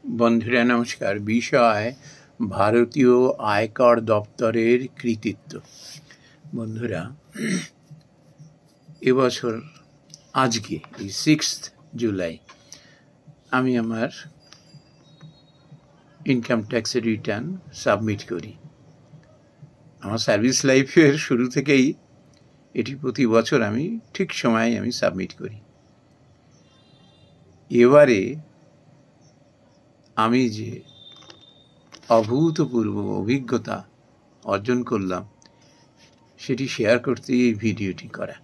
বন্ধুরা নমস্কার। বিষয় ভারতীয় আয়কর দপ্তরের কৃতিত্ব। বন্ধুরা, এবছর আজকে এই 6 জুলাই আমি আমার ইনকাম ট্যাক্সের রিটার্ন সাবমিট করি। আমার সার্ভিস লাইফের শুরু থেকেই এটি প্রতি বছর আমি ঠিক সময়ে আমি সাবমিট করি। এবারে আমি যে অভূতপূর্ব অভিজ্ঞতা অর্জন করলাম সেটি শেয়ার করতে এই ভিডিওটি করা।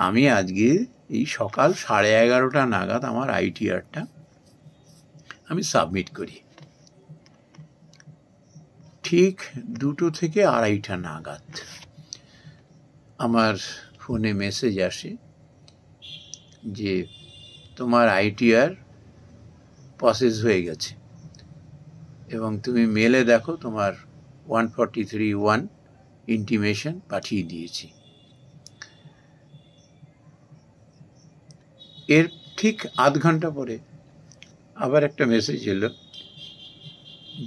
আমি আজকে এই সকাল 11:30 নাগাদ আমার আইটিআরটা আমি সাবমিট করি। ঠিক 2টো থেকে 2:30 নাগাদ আমার ফোনে মেসেজ আসে যে তোমার আইটিআর প্রসেস হয়ে গেছে এবং তুমি মেলে দেখো তোমার 143(1) ইন্টিমেশন পাঠিয়ে দিয়েছি। এর ঠিক আধ ঘন্টা পরে আবার একটা মেসেজ এলো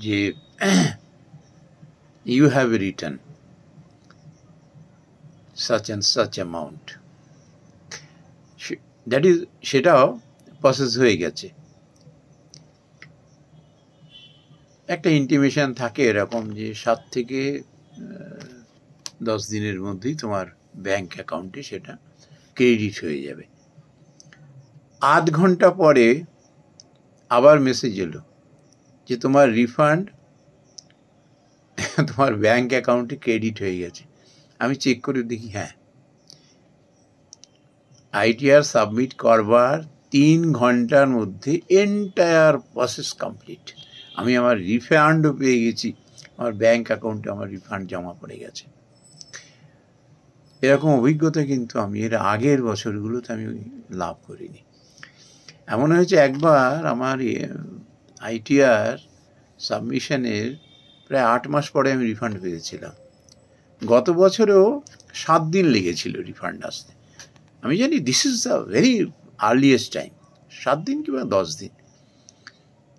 যে you have return such and such amount, সেটাও প্রসেস হয়ে গেছে। একটা ইন্টিমেশন থাকে এরকম যে 7 থেকে 10 দিনের মধ্যেই তোমার ব্যাংক অ্যাকাউন্টে সেটা ক্রেডিট হয়ে যাবে। আধ ঘন্টা পরে আবার মেসেজ এলো যে তোমার রিফান্ড তোমার ব্যাংক অ্যাকাউন্টে ক্রেডিট হয়ে গেছে। আমি চেক করে দেখি, হ্যাঁ, আইটিআর সাবমিট করবার 3 ঘন্টার মধ্যে এন্টায়ার প্রসেস কমপ্লিট। আমি আমার রিফান্ডও পেয়ে গেছি, আমার ব্যাংক অ্যাকাউন্টে আমার রিফান্ড জমা পড়ে গেছে। এরকম অভিজ্ঞতা কিন্তু আমি এর আগের বছরগুলোতে আমি লাভ করিনি। এমন হয়েছে একবার আমার আইটিআর সাবমিশনের প্রায় 8 মাস পরে আমি রিফান্ড পেয়েছিলাম। গত বছরেও 7 দিন লেগেছিল রিফান্ড আসতে। আমি জানি this is the very earliest time, 7 দিন কিংবা 10 দিন,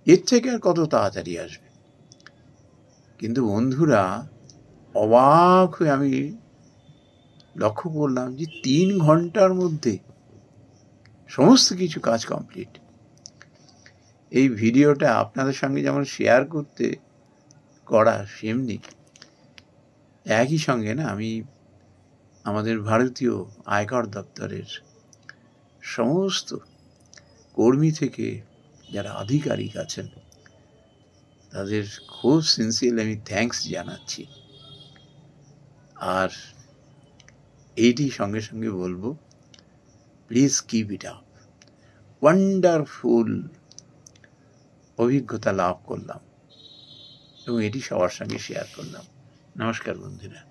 এর থেকে আর কত তাড়াতাড়ি আসবে। কিন্তু বন্ধুরা, অবাক হয়ে আমি লক্ষ্য করলাম যে 3 ঘন্টার মধ্যে সমস্ত কিছু কাজ কমপ্লিট। এই ভিডিওটা আপনাদের সঙ্গে যেমন শেয়ার করতে করা, সেমনি একই সঙ্গে আমি আমাদের ভারতীয় আয়কর দপ্তরের সমস্ত কর্মী থেকে যারা আধিকারিক আছেন তাদের খুব সিনসিয়ারলি আমি থ্যাঙ্কস জানাচ্ছি। আর এইটি সঙ্গে সঙ্গে বলবো, please keep it up. Wonderful অভিজ্ঞতা লাভ করলাম এবং এটি সবার সঙ্গে শেয়ার করলাম। নমস্কার বন্ধুরা।